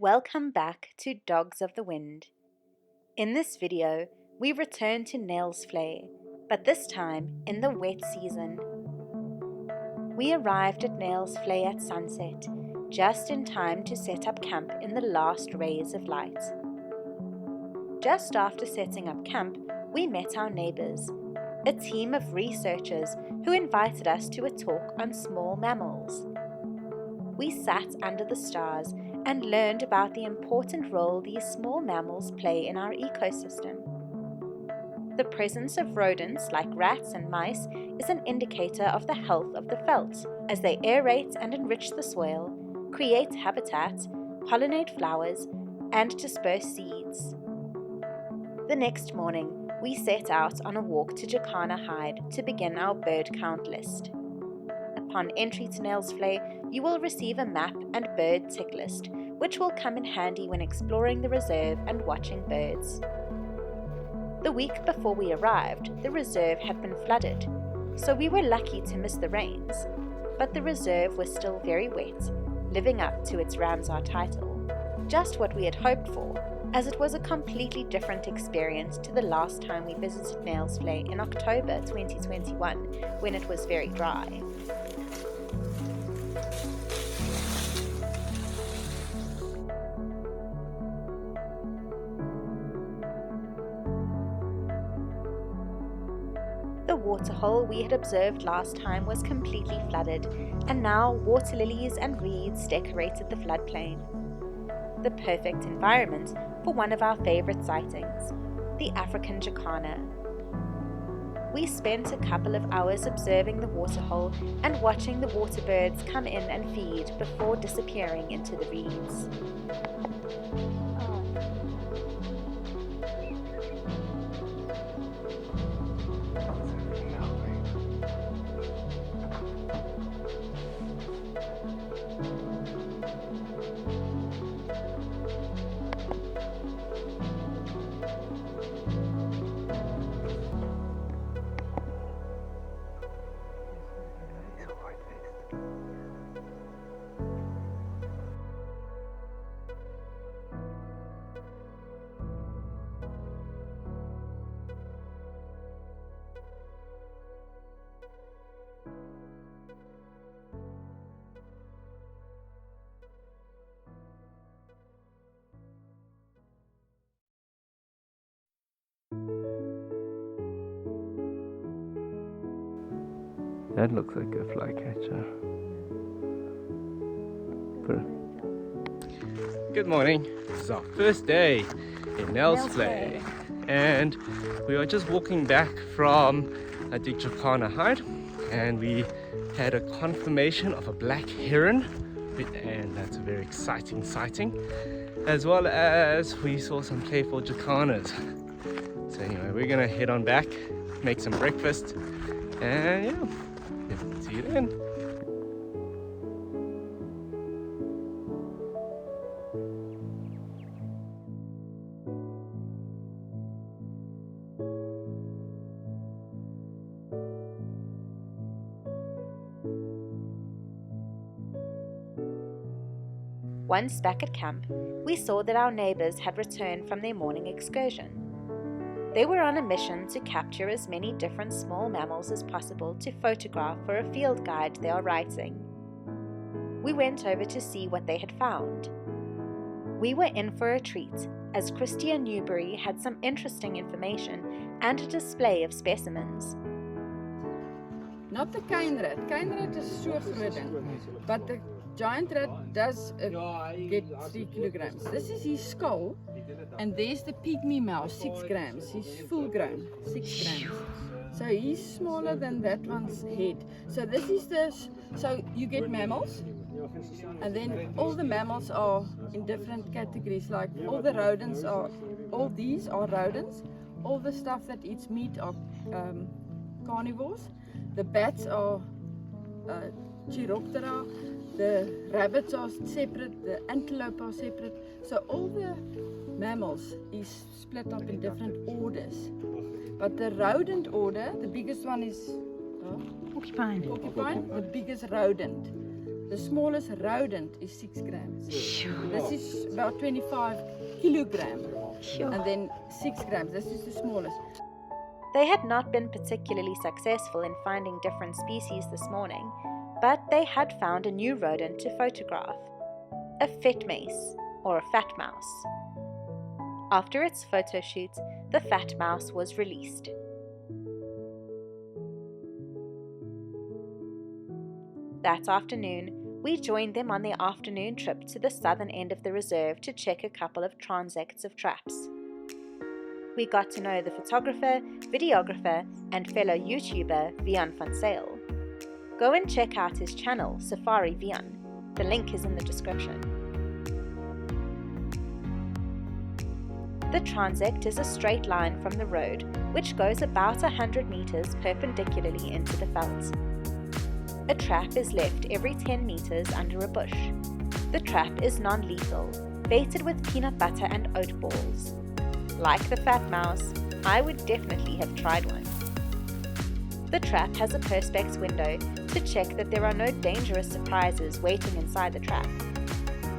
Welcome back to Dogs of the Wind. In this video, we return to Nylsvley, but this time in the wet season. We arrived at Nylsvley at sunset, just in time to set up camp in the last rays of light. Just after setting up camp, we met our neighbours, a team of researchers who invited us to a talk on small mammals. We sat under the stars and learned about the important role these small mammals play in our ecosystem. The presence of rodents like rats and mice is an indicator of the health of the veldt, as they aerate and enrich the soil, create habitat, pollinate flowers, and disperse seeds. The next morning, we set out on a walk to Jacana Hide to begin our bird count list. Upon entry to Nylsvley, you will receive a map and bird tick list, which will come in handy when exploring the reserve and watching birds. The week before we arrived, the reserve had been flooded, so we were lucky to miss the rains, but the reserve was still very wet, living up to its Ramsar title. Just what we had hoped for, as it was a completely different experience to the last time we visited Nylsvley in October 2021, when it was very dry. The waterhole we had observed last time was completely flooded, and now water lilies and reeds decorated the floodplain. The perfect environment for one of our favourite sightings, the African Jacana. We spent a couple of hours observing the waterhole and watching the water birds come in and feed before disappearing into the reeds. That looks like a flycatcher. Good morning. This is our first day in Nylsvley, and we are just walking back from the Jacana Hide, and we had a confirmation of a black heron, and that's a very exciting sighting, as well as we saw some playful jacanas. So anyway, we're gonna head on back, make some breakfast, and yeah. See you then. Once back at camp, we saw that our neighbours had returned from their morning excursion. They were on a mission to capture as many different small mammals as possible to photograph for a field guide they are writing. We went over to see what they had found. We were in for a treat, as Christian Newberry had some interesting information and a display of specimens. Not the cane rat. Cane rat is so groot, but the giant rat does get 3 kilograms. This is his skull, and there's the pygmy mouse, 6 grams. He's full grown, 6 grams. So he's smaller than that one's head. So this is so you get mammals, and then all the mammals are in different categories, like all the rodents are, all these are rodents. All the stuff that eats meat are carnivores. The bats are Chiroptera, the rabbits are separate, the antelope are separate. So all the mammals is split up in different orders. But the rodent order, the biggest one is porcupine, the biggest rodent. The smallest rodent is 6 grams. This is about 25 kilograms. And then 6 grams. This is the smallest. They had not been particularly successful in finding different species this morning, but they had found a new rodent to photograph, a fet mace, or a fat mouse. After its photo shoot, the fat mouse was released. That afternoon, we joined them on their afternoon trip to the southern end of the reserve to check a couple of transects of traps. We got to know the photographer, videographer, and fellow YouTuber Vian van Sale. Go and check out his channel, Safari Vian. The link is in the description. The transect is a straight line from the road, which goes about 100 meters perpendicularly into the veldt. A trap is left every 10 meters under a bush. The trap is non-lethal, baited with peanut butter and oat balls. Like the fat mouse, I would definitely have tried one. The trap has a perspex window to check that there are no dangerous surprises waiting inside the trap.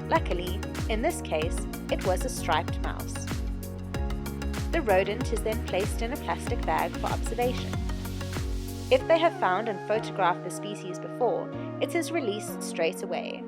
Luckily, in this case, it was a striped mouse. The rodent is then placed in a plastic bag for observation. If they have found and photographed the species before, it is released straight away.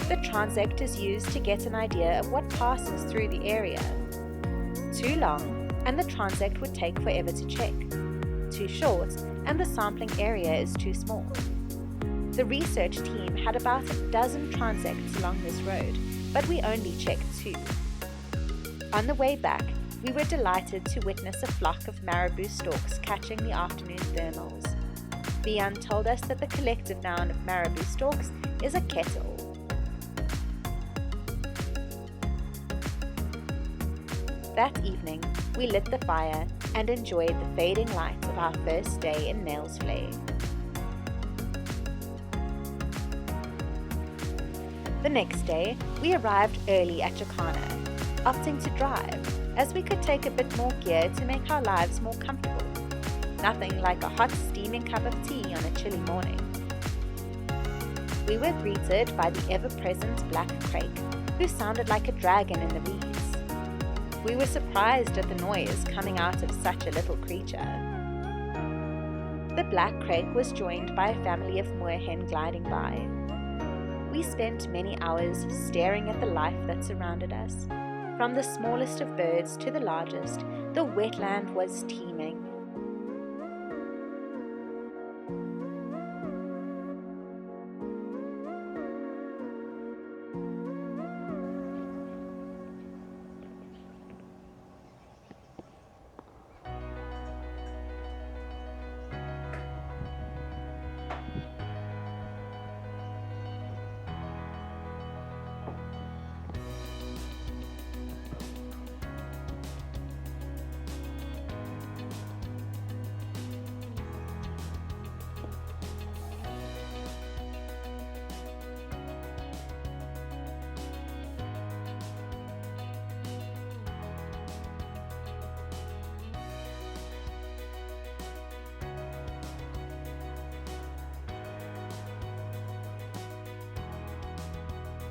The transect is used to get an idea of what passes through the area. Too long, and the transect would take forever to check. Too short, and the sampling area is too small. The research team had about a dozen transects along this road, but we only checked 2. On the way back, we were delighted to witness a flock of marabou storks catching the afternoon thermals. Vian told us that the collective noun of marabou storks is a kettle. That evening, we lit the fire and enjoyed the fading light of our first day in Nylsvley. The next day, we arrived early at Jacana, opting to drive, as we could take a bit more gear to make our lives more comfortable. Nothing like a hot, steaming cup of tea on a chilly morning. We were greeted by the ever-present black crake, who sounded like a dragon in the reeds. We were surprised at the noise coming out of such a little creature. The black crake was joined by a family of moorhen gliding by. We spent many hours staring at the life that surrounded us. From the smallest of birds to the largest, the wetland was teeming.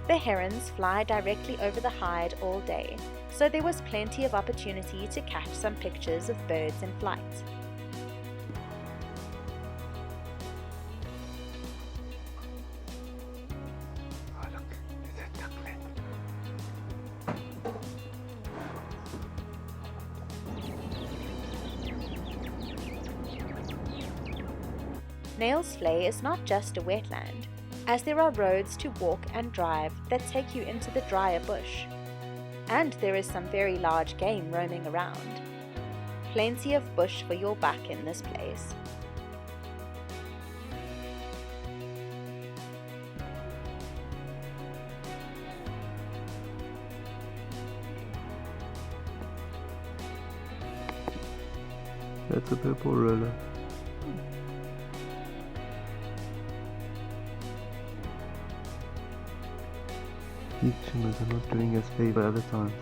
The herons fly directly over the hide all day, so there was plenty of opportunity to catch some pictures of birds in flight. Oh, look. Nylsvley is not just a wetland, as there are roads to walk and drive that take you into the drier bush. And there is some very large game roaming around. Plenty of bush for your buck in this place. That's a purple roller. These trimmers are not doing us favor other times.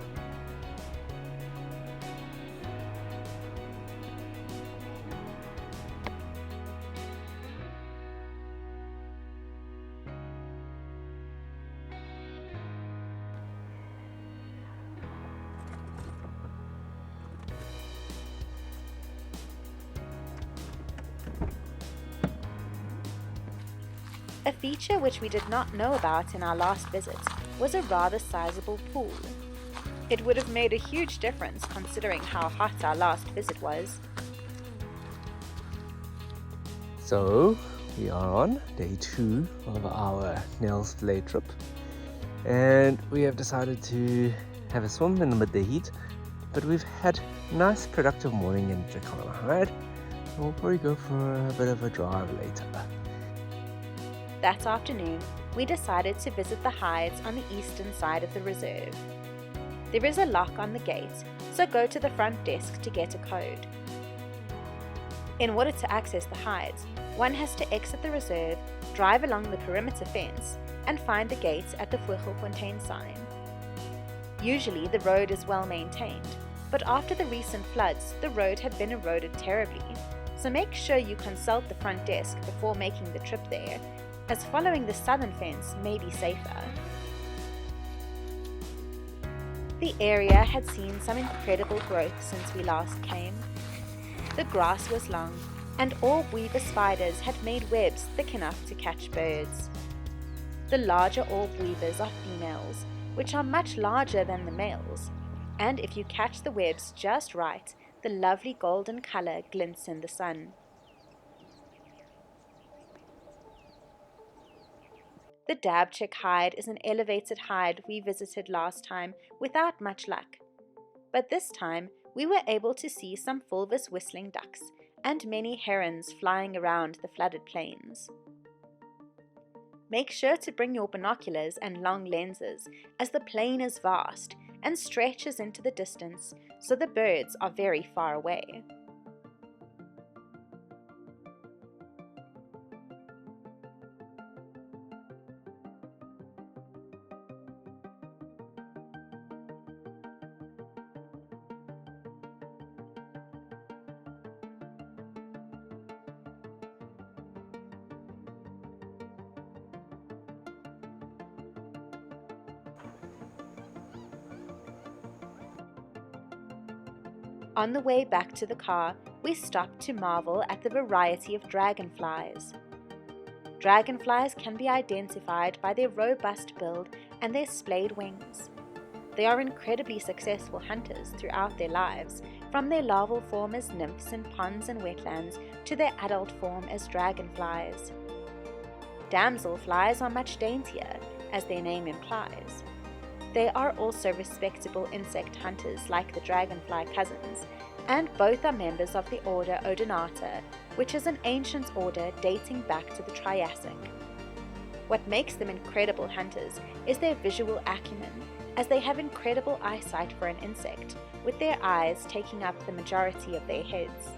A feature which we did not know about in our last visit was a rather sizable pool. It would have made a huge difference considering how hot our last visit was. So, we are on day 2 of our Nylsvley trip, and we have decided to have a swim in the midday heat, but we've had a nice productive morning in Jacana, right? And we'll probably go for a bit of a drive later. That afternoon, we decided to visit the hides on the eastern side of the reserve. There is a lock on the gate, so go to the front desk to get a code. In order to access the hides, one has to exit the reserve, drive along the perimeter fence, and find the gate at the Vogelfontein sign. Usually the road is well maintained, but after the recent floods, the road had been eroded terribly, so make sure you consult the front desk before making the trip there, as following the southern fence may be safer. The area had seen some incredible growth since we last came. The grass was long, and orb weaver spiders had made webs thick enough to catch birds. The larger orb weavers are females, which are much larger than the males, and if you catch the webs just right, the lovely golden color glints in the sun. The dabchick hide is an elevated hide we visited last time without much luck, but this time we were able to see some fulvous whistling ducks and many herons flying around the flooded plains. Make sure to bring your binoculars and long lenses, as the plain is vast and stretches into the distance, so the birds are very far away. On the way back to the car, we stopped to marvel at the variety of dragonflies. Dragonflies can be identified by their robust build and their splayed wings. They are incredibly successful hunters throughout their lives, from their larval form as nymphs in ponds and wetlands to their adult form as dragonflies. Damselflies are much daintier, as their name implies. They are also respectable insect hunters like the dragonfly cousins, and both are members of the order Odonata, which is an ancient order dating back to the Triassic. What makes them incredible hunters is their visual acumen, as they have incredible eyesight for an insect, with their eyes taking up the majority of their heads.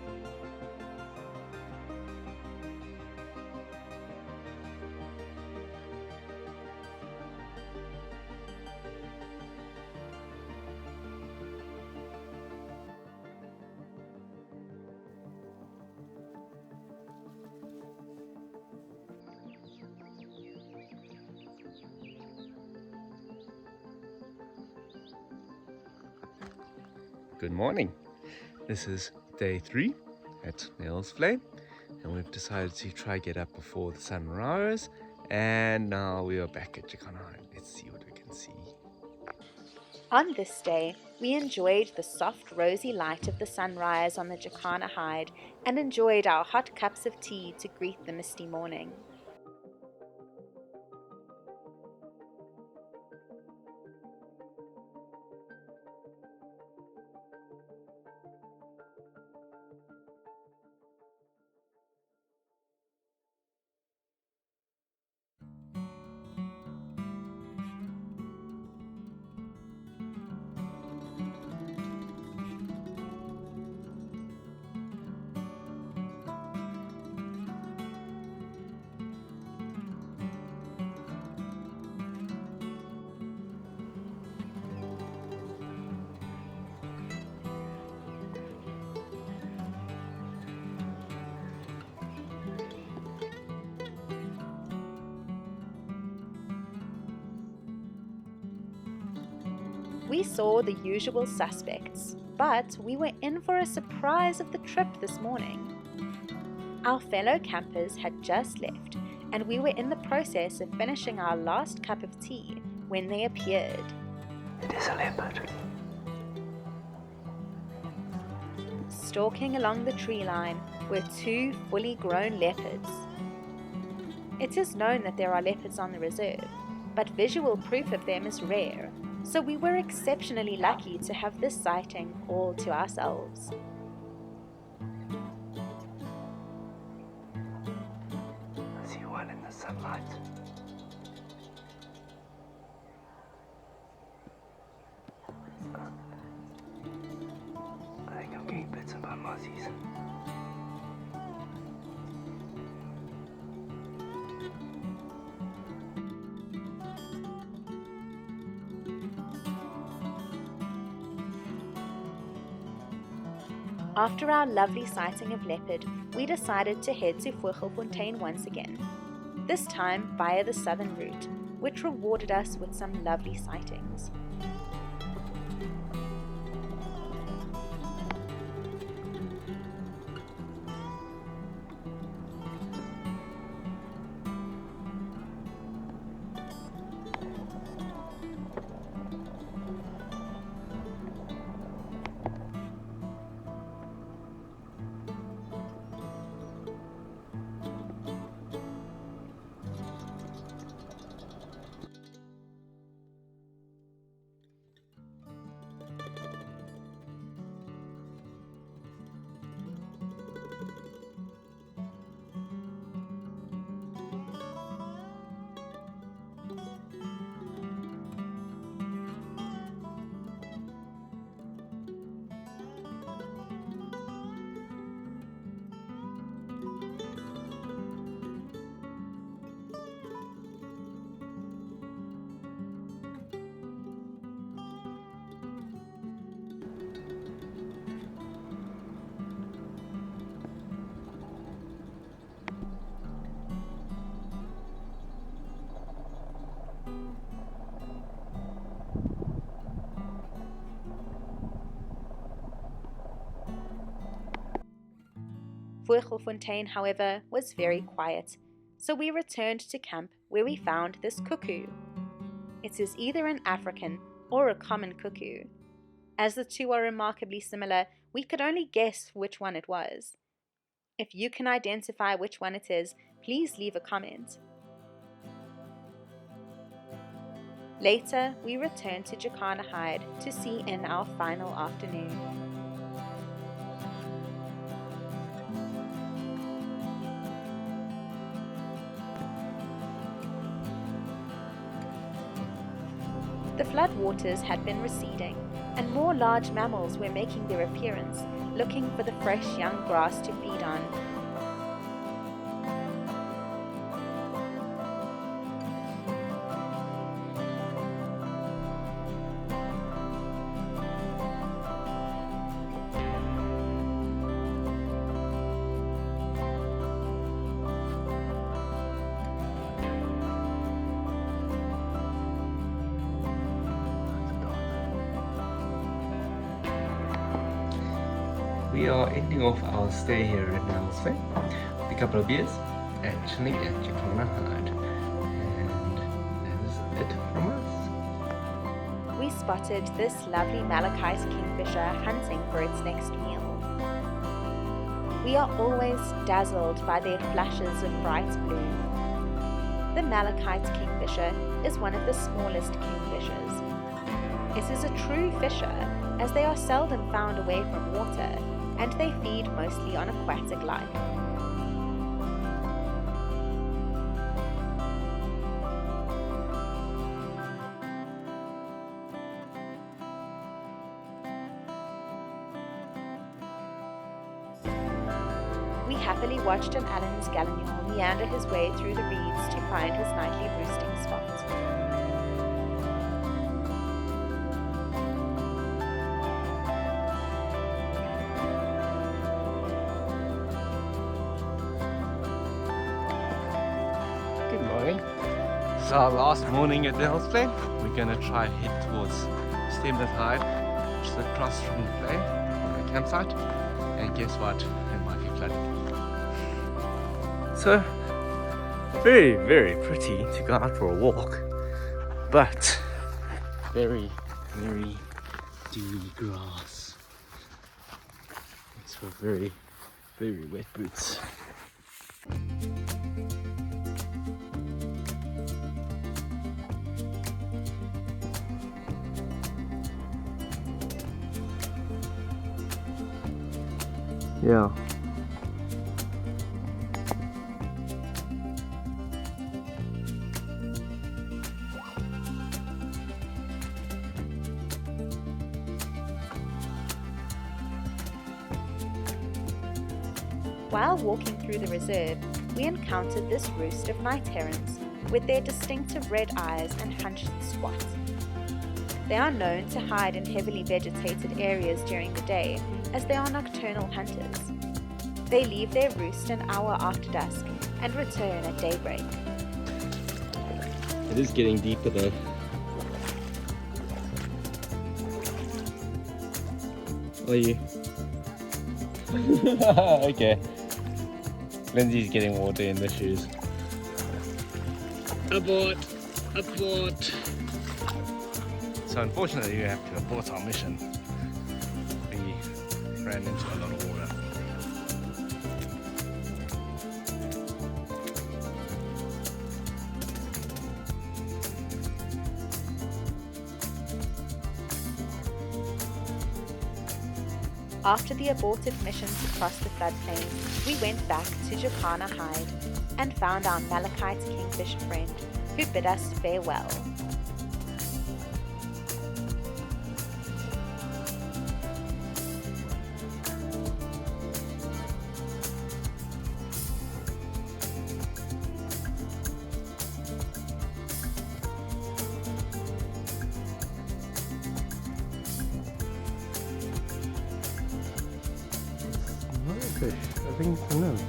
Good morning. This is day 3 at Nylsvley, and we've decided to try get up before the sun rises, and now we are back at Jacana. Let's see what we can see. On this day, we enjoyed the soft rosy light of the sunrise on the Jacana hide and enjoyed our hot cups of tea to greet the misty morning. We saw the usual suspects, but we were in for a surprise of the trip this morning. Our fellow campers had just left, and we were in the process of finishing our last cup of tea when they appeared. It is a leopard. Stalking along the tree line were 2 fully grown leopards. It is known that there are leopards on the reserve, but visual proof of them is rare, so we were exceptionally lucky to have this sighting all to ourselves. I see one in the sunlight. I think I'm getting bitten by mozzies. After our lovely sighting of leopard, we decided to head to Vogelfontein once again, this time via the southern route, which rewarded us with some lovely sightings. Vogelfontein, however, was very quiet, so we returned to camp where we found this cuckoo. It is either an African or a common cuckoo. As the two are remarkably similar, we could only guess which one it was. If you can identify which one it is, please leave a comment. Later, we returned to Jacana Hide to see in our final afternoon. The floodwaters had been receding, and more large mammals were making their appearance, looking for the fresh young grass to feed on. We are ending off our stay here in Nylsvley with a couple of beers, actually at Jacana Hide. And that is it from us. We spotted this lovely malachite kingfisher hunting for its next meal. We are always dazzled by their flashes of bright blue. The malachite kingfisher is one of the smallest kingfishers. It is a true fisher, as they are seldom found away from water, and they feed mostly on aquatic life. We happily watched an Allen's gallinule meander his way through the reeds to find his nightly roosting spot. Good morning. It's our last morning at Nylsvley. We're going to try head towards Stemlet Hide, which is across from the play, on the campsite. And guess what? It might be flooding. So, very, very pretty to go out for a walk, but very, very dewy grass. It's for very, very wet boots. Yeah. While walking through the reserve, we encountered this roost of night herons with their distinctive red eyes and hunched squat. They are known to hide in heavily vegetated areas during the day, as they are nocturnal hunters. They leave their roost an hour after dusk and return at daybreak. It is getting deeper though. Are you? Okay. Lindsay's getting water in the shoes. Abort! Abort! So unfortunately we have to abort our mission. We ran into a lot of water. After the aborted mission to cross the floodplain, we went back to Jacana Hide and found our malachite kingfish friend, who bid us farewell. Fish. I think it's a nymph.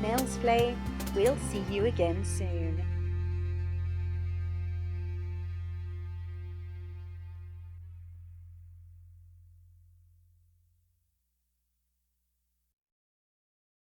Nylsvley, we'll see you again soon.